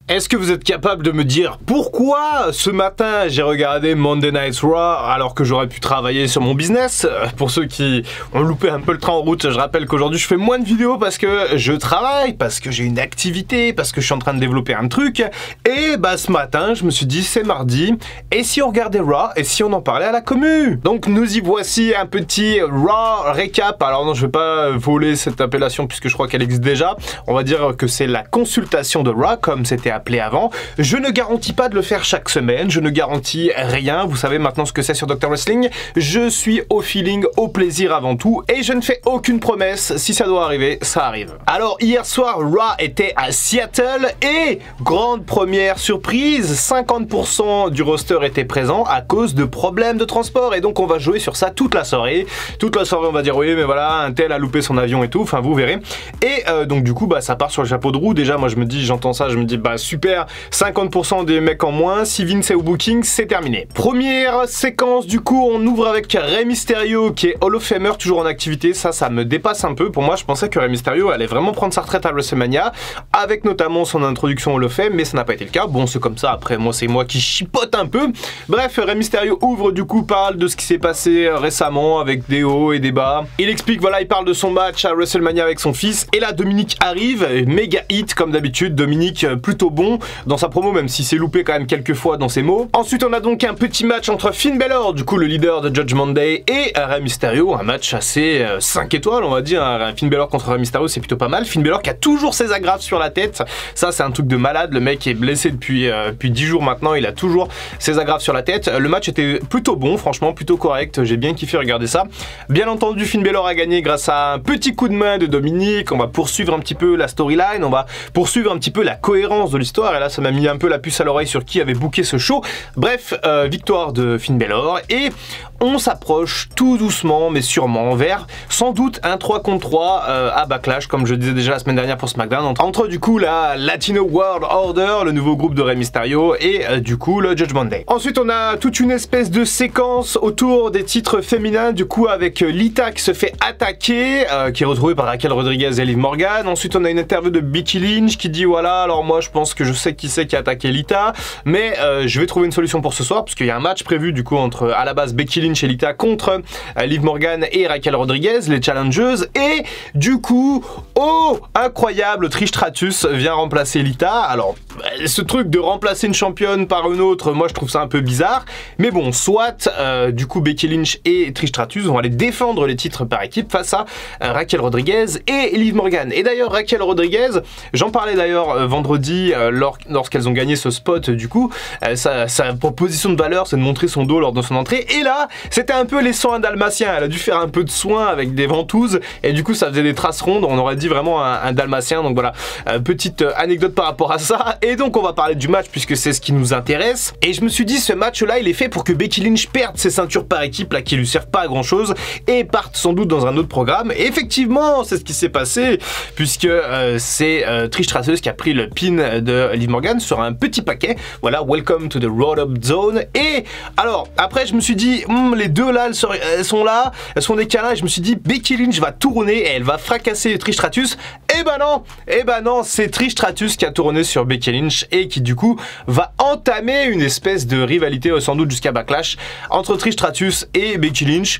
Est-ce que vous êtes capable de me dire pourquoi ce matin j'ai regardé Monday Night Raw alors que j'aurais pu travailler sur mon business? Pour ceux qui ont loupé un peu le train en route, je rappelle qu'aujourd'hui je fais moins de vidéos parce que je travaille, parce que j'ai une activité, parce que je suis en train de développer un truc. Et bah ce matin je me suis dit c'est mardi, et si on regardait Raw et si on en parlait à la commu? Donc nous y voici, un petit Raw récap. Alors non, je vais pas voler cette appellation puisque je crois qu'elle existe déjà. On va dire que c'est la consultation de Raw comme c'était appelé avant. Je ne garantis pas de le faire chaque semaine, je ne garantis rien, vous savez maintenant ce que c'est sur Dr Wrestling. Je suis au feeling, au plaisir avant tout, et je ne fais aucune promesse. Si ça doit arriver, ça arrive. Alors hier soir, Raw était à Seattle et grande première surprise, 50% du roster était présent à cause de problèmes de transport, et donc on va jouer sur ça toute la soirée. Toute la soirée on va dire oui mais voilà, un tel a loupé son avion et tout, enfin vous verrez. Et donc du coup bah ça part sur le chapeau de roue. Déjà moi je me dis, j'entends ça, je me dis bah super, 50% des mecs en moins, si Vince est au booking, c'est terminé. Première séquence, du coup, on ouvre avec Rey Mysterio qui est Hall of Famer, toujours en activité. Ça me dépasse un peu. Pour moi, je pensais que Rey Mysterio allait vraiment prendre sa retraite à WrestleMania, avec notamment son introduction Hall of Fame, mais ça n'a pas été le cas. Bon, c'est comme ça, après, moi, c'est moi qui chipote un peu. Bref, Rey Mysterio ouvre, du coup, parle de ce qui s'est passé récemment avec des hauts et des bas. Il explique, voilà, il parle de son match à WrestleMania avec son fils. Et là, Dominique arrive, méga hit, comme d'habitude. Dominique, plutôt bon dans sa promo, même si c'est loupé quand même quelques fois dans ses mots. Ensuite on a donc un petit match entre Finn Balor, du coup le leader de Judgment Day, et Rey Mysterio, un match assez 5 étoiles on va dire. Finn Balor contre Rey Mysterio, c'est plutôt pas mal. Finn Balor qui a toujours ses agrafes sur la tête, ça c'est un truc de malade. Le mec est blessé depuis 10 jours maintenant, il a toujours ses agrafes sur la tête. Le match était plutôt bon, franchement plutôt correct, j'ai bien kiffé regarder ça. Bien entendu Finn Balor a gagné grâce à un petit coup de main de Dominique. On va poursuivre un petit peu la storyline, on va poursuivre un petit peu la cohérence de l'histoire, et là ça m'a mis un peu la puce à l'oreille sur qui avait booké ce show. Bref, victoire de Finn Balor, et on s'approche tout doucement mais sûrement vers sans doute un 3 contre 3 à Backlash, comme je disais déjà la semaine dernière pour SmackDown, entre du coup la Latino World Order, le nouveau groupe de Rey Mysterio, et du coup le Judgment Day. Ensuite on a toute une espèce de séquence autour des titres féminins, du coup avec Lita qui se fait attaquer, qui est retrouvée par Raquel Rodriguez et Liv Morgan. Ensuite on a une interview de Becky Lynch qui dit voilà, alors moi je pense que je sais qui c'est qui a attaqué Lita, mais je vais trouver une solution pour ce soir, parce qu'il y a un match prévu du coup entre à la base Becky Lynch et Lita contre Liv Morgan et Raquel Rodriguez, les challengeuses, et du coup, oh incroyable, Trish Stratus vient remplacer Lita. Alors ce truc de remplacer une championne par une autre, moi je trouve ça un peu bizarre, mais bon, soit du coup Becky Lynch et Trish Stratus vont aller défendre les titres par équipe face à Raquel Rodriguez et Liv Morgan. Et d'ailleurs Raquel Rodriguez, j'en parlais d'ailleurs vendredi lorsqu'elles ont gagné ce spot, du coup sa proposition de valeur c'est de montrer son dos lors de son entrée, et là c'était un peu les soins dalmatiens, elle a dû faire un peu de soins avec des ventouses, et du coup ça faisait des traces rondes, on aurait dit vraiment un dalmatien. Donc voilà, petite anecdote par rapport à ça. Et donc on va parler du match puisque c'est ce qui nous intéresse, et je me suis dit ce match là il est fait pour que Becky Lynch perde ses ceintures par équipe là qui lui servent pas à grand chose et parte sans doute dans un autre programme, et effectivement c'est ce qui s'est passé puisque c'est Trish Stratus qui a pris le pin de Liv Morgan sur un petit paquet. Voilà, welcome to the Roll-Up Zone. Et alors après je me suis dit les deux là elles sont là, elles sont des câlins, et je me suis dit Becky Lynch va tourner et elle va fracasser Trish Stratus. Et ben non, c'est Trish Stratus qui a tourné sur Becky Lynch et qui du coup va entamer une espèce de rivalité sans doute jusqu'à Backlash entre Trish Stratus et Becky Lynch.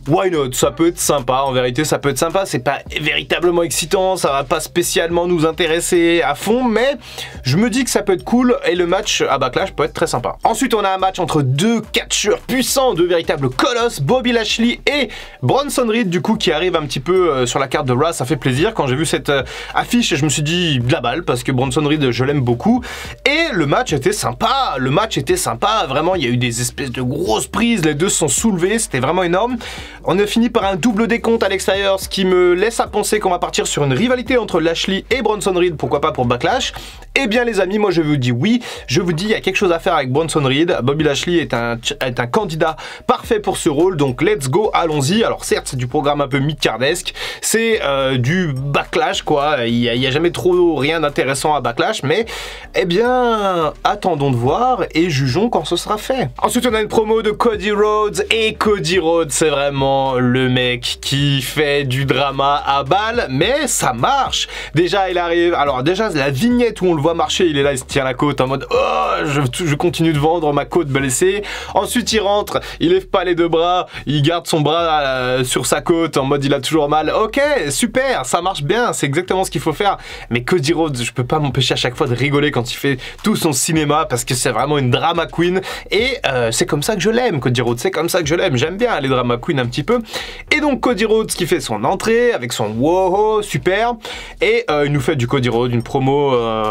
Why not? Ça peut être sympa, en vérité ça peut être sympa, c'est pas véritablement excitant, ça va pas spécialement nous intéresser à fond, mais je me dis que ça peut être cool, et le match à Backlash peut être très sympa. Ensuite on a un match entre deux catcheurs puissants, deux véritables colosses, Bobby Lashley et Bronson Reed, du coup qui arrive un petit peu sur la carte de Raw. Ça fait plaisir, quand j'ai vu cette affiche je me suis dit de la balle, parce que Bronson Reed je l'aime beaucoup, et le match était sympa, vraiment il y a eu des espèces de grosses prises, les deux se sont soulevés, c'était vraiment énorme. On a fini par un double décompte à l'extérieur, ce qui me laisse à penser qu'on va partir sur une rivalité entre Lashley et Bronson Reed, pourquoi pas pour Backlash. Eh bien les amis, moi je vous dis oui, je vous dis il y a quelque chose à faire avec Bronson Reed. Bobby Lashley est un candidat parfait pour ce rôle, donc let's go, allons-y. Alors certes c'est du programme un peu mid-cardesque, c'est du Backlash quoi, il y a jamais trop rien d'intéressant à Backlash, mais eh bien attendons de voir et jugeons quand ce sera fait. Ensuite on a une promo de Cody Rhodes, et Cody Rhodes c'est vraiment vraiment le mec qui fait du drama à balle, mais ça marche. Déjà il arrive, alors déjà la vignette où on le voit marcher, il est là, il se tient la côte en mode oh je continue de vendre ma côte blessée. Ensuite il rentre, il lève pas les deux bras, il garde son bras sur sa côte en mode il a toujours mal. Ok, super, ça marche bien, c'est exactement ce qu'il faut faire. Mais Cody Rhodes, je peux pas m'empêcher à chaque fois de rigoler quand il fait tout son cinéma parce que c'est vraiment une drama queen et c'est comme ça que je l'aime, Cody Rhodes, c'est comme ça que je l'aime. J'aime bien les drama queen un petit peu. Et donc Cody Rhodes qui fait son entrée avec son wow, super, et il nous fait du Cody Rhodes, une promo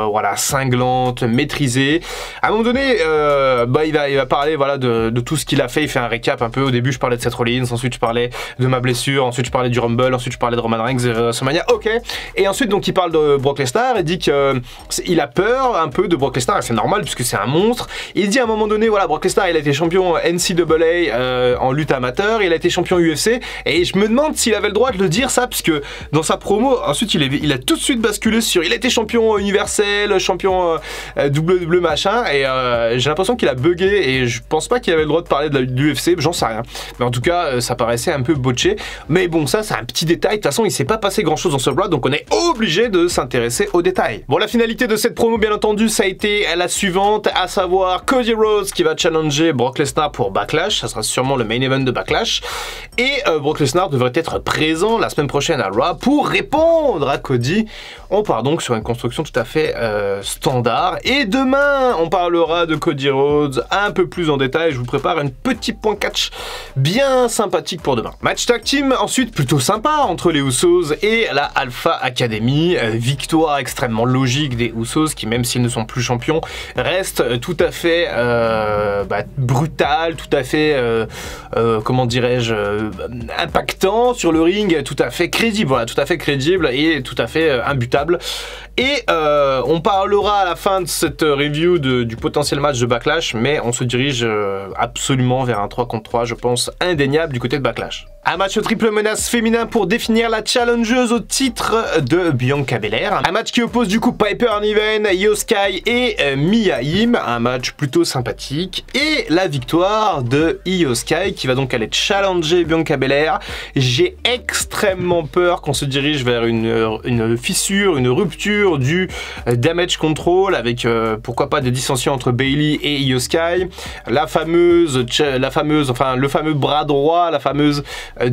voilà, cinglante, maîtrisée. À un moment donné, il va parler voilà, de tout ce qu'il a fait, il fait un récap un peu. Au début je parlais de Seth Rollins, ensuite je parlais de ma blessure, ensuite je parlais du Rumble, ensuite je parlais de Roman Reigns et WrestleMania, ok. Et ensuite donc il parle de Brock Lesnar et dit qu'il a peur un peu de Brock Lesnar, et c'est normal puisque c'est un monstre. Il dit à un moment donné, voilà, Brock Lesnar il a été champion NCAA en lutte amateur, il a été champion UFC, et je me demande s'il avait le droit de le dire ça, puisque dans sa promo, ensuite il a tout de suite basculé sur il a été champion universel, champion WWE machin, et j'ai l'impression qu'il a bugué, et je pense pas qu'il avait le droit de parler de l'UFC, j'en sais rien. Mais en tout cas, ça paraissait un peu botché, mais bon, ça c'est un petit détail, de toute façon il s'est pas passé grand chose dans ce Raw, donc on est obligé de s'intéresser aux détails. Bon, la finalité de cette promo, bien entendu, ça a été la suivante, à savoir Cody Rhodes qui va challenger Brock Lesnar pour Backlash, ça sera sûrement le main event de Backlash, et Brock Lesnar devrait être présent la semaine prochaine à Raw pour répondre à Cody. On part donc sur une construction tout à fait standard, et demain on parlera de Cody Rhodes un peu plus en détail. Je vous prépare un petit point catch bien sympathique pour demain. Match tag team ensuite plutôt sympa entre les Usos et la Alpha Academy, victoire extrêmement logique des Usos qui, même s'ils ne sont plus champions, restent tout à fait brutal, tout à fait comment dirais-je, impactant sur le ring, tout à fait crédible, voilà, tout à fait crédible et tout à fait imbutable. Et on parlera à la fin de cette review du potentiel match de Backlash, mais on se dirige absolument vers un 3 contre 3, je pense, indéniable du côté de Backlash. Un match triple menace féminin pour définir la challengeuse au titre de Bianca Belair. Un match qui oppose du coup Piper Niven, Io Sky et Mia Yim. Un match plutôt sympathique. Et la victoire de Io Sky qui va donc aller challenger Bianca Belair. J'ai extrêmement peur qu'on se dirige vers une fissure, une rupture du damage control avec pourquoi pas des dissensions entre Bayley et Io Sky. Le fameux bras droit, la fameuse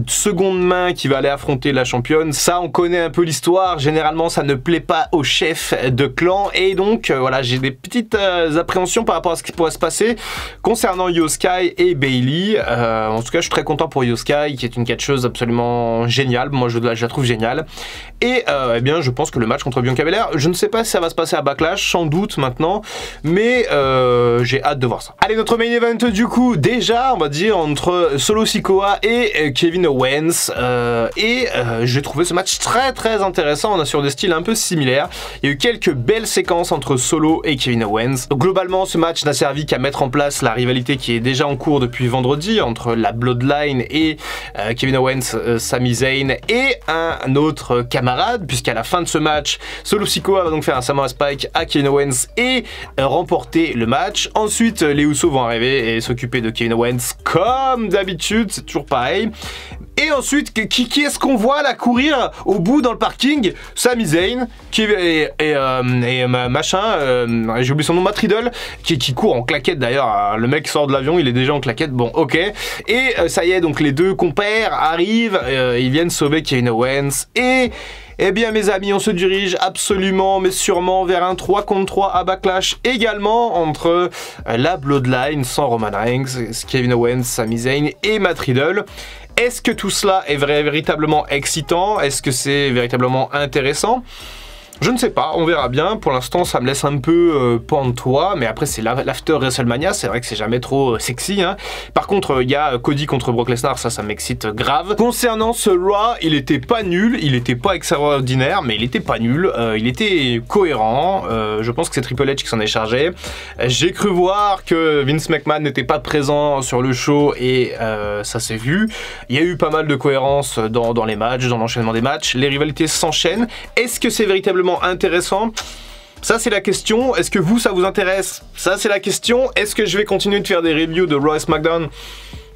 seconde main qui va aller affronter la championne. Ça, on connaît un peu l'histoire. Généralement, ça ne plaît pas au chef de clan. Et donc, voilà, j'ai des petites appréhensions par rapport à ce qui pourrait se passer concernant Io Sky et Bayley. En tout cas, je suis très content pour Io Sky, qui est une catcheuse absolument géniale. Moi, je la trouve géniale. Et eh bien, je pense que le match contre Bianca Belair, je ne sais pas si ça va se passer à Backlash, sans doute maintenant, mais j'ai hâte de voir ça. Allez, notre main event du coup, déjà, on va dire, entre Solo Sikoa et Kevin Owens, j'ai trouvé ce match très très intéressant. On a sur des styles un peu similaires. Il y a eu quelques belles séquences entre Solo et Kevin Owens. Donc, globalement, ce match n'a servi qu'à mettre en place la rivalité qui est déjà en cours depuis vendredi entre la Bloodline et Kevin Owens, Sami Zayn et un autre camarade, puisqu'à la fin de ce match, Solo Sikoa va donc faire un Samoa Spike à Kevin Owens et remporter le match. Ensuite, les Usos vont arriver et s'occuper de Kevin Owens comme d'habitude, c'est toujours pareil. Et ensuite, qui est-ce qu'on voit là courir au bout dans le parking? Sami Zayn machin, j'ai oublié son nom, Matt Riddle, qui court en claquette d'ailleurs. Le mec sort de l'avion, il est déjà en claquette, bon ok. Et ça y est, donc les deux compères arrivent, ils viennent sauver Kevin Owens et... Eh bien mes amis, on se dirige absolument mais sûrement vers un 3 contre 3 à Backlash également entre la Bloodline sans Roman Reigns, Kevin Owens, Sami Zayn et Matt Riddle. Est-ce que tout cela est véritablement excitant? Est-ce que c'est véritablement intéressant? Je ne sais pas, on verra bien. Pour l'instant, ça me laisse un peu pantois, mais après, c'est l'after WrestleMania, c'est vrai que c'est jamais trop sexy, hein. Par contre, il y a Cody contre Brock Lesnar, ça m'excite grave. Concernant ce Raw, il était pas nul, il était pas extraordinaire, mais il était pas nul, il était cohérent. Je pense que c'est Triple H qui s'en est chargé. J'ai cru voir que Vince McMahon n'était pas présent sur le show et ça s'est vu. Il y a eu pas mal de cohérence dans les matchs, dans l'enchaînement des matchs. Les rivalités s'enchaînent. Est-ce que c'est véritablement intéressant? Ça c'est la question. Est-ce que vous ça vous intéresse? Ça c'est la question. Est-ce que je vais continuer de faire des reviews de Raw et SmackDown?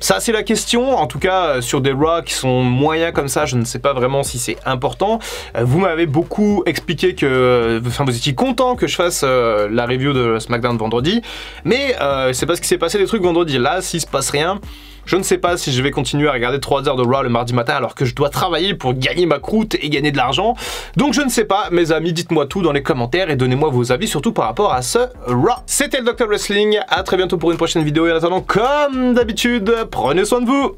Ça c'est la question, en tout cas sur des Raw qui sont moyens comme ça, je ne sais pas vraiment si c'est important. Vous m'avez beaucoup expliqué que, enfin vous étiez content que je fasse la review de SmackDown vendredi, mais c'est parce qu'il s'est passé des trucs vendredi. Là, s'il se passe rien, je ne sais pas si je vais continuer à regarder 3 heures de Raw le mardi matin alors que je dois travailler pour gagner ma croûte et gagner de l'argent. Donc je ne sais pas, mes amis, dites-moi tout dans les commentaires et donnez-moi vos avis, surtout par rapport à ce Raw. C'était le Dr Wrestling, à très bientôt pour une prochaine vidéo et en attendant, comme d'habitude, prenez soin de vous.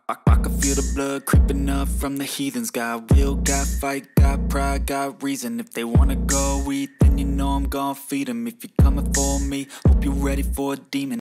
I can feel the blood creeping up from the heathens. Got will, got fight, got pride, got reason. If they wanna go eat, then you know I'm gon' feed them. If you're coming for me, hope you're ready for a demon.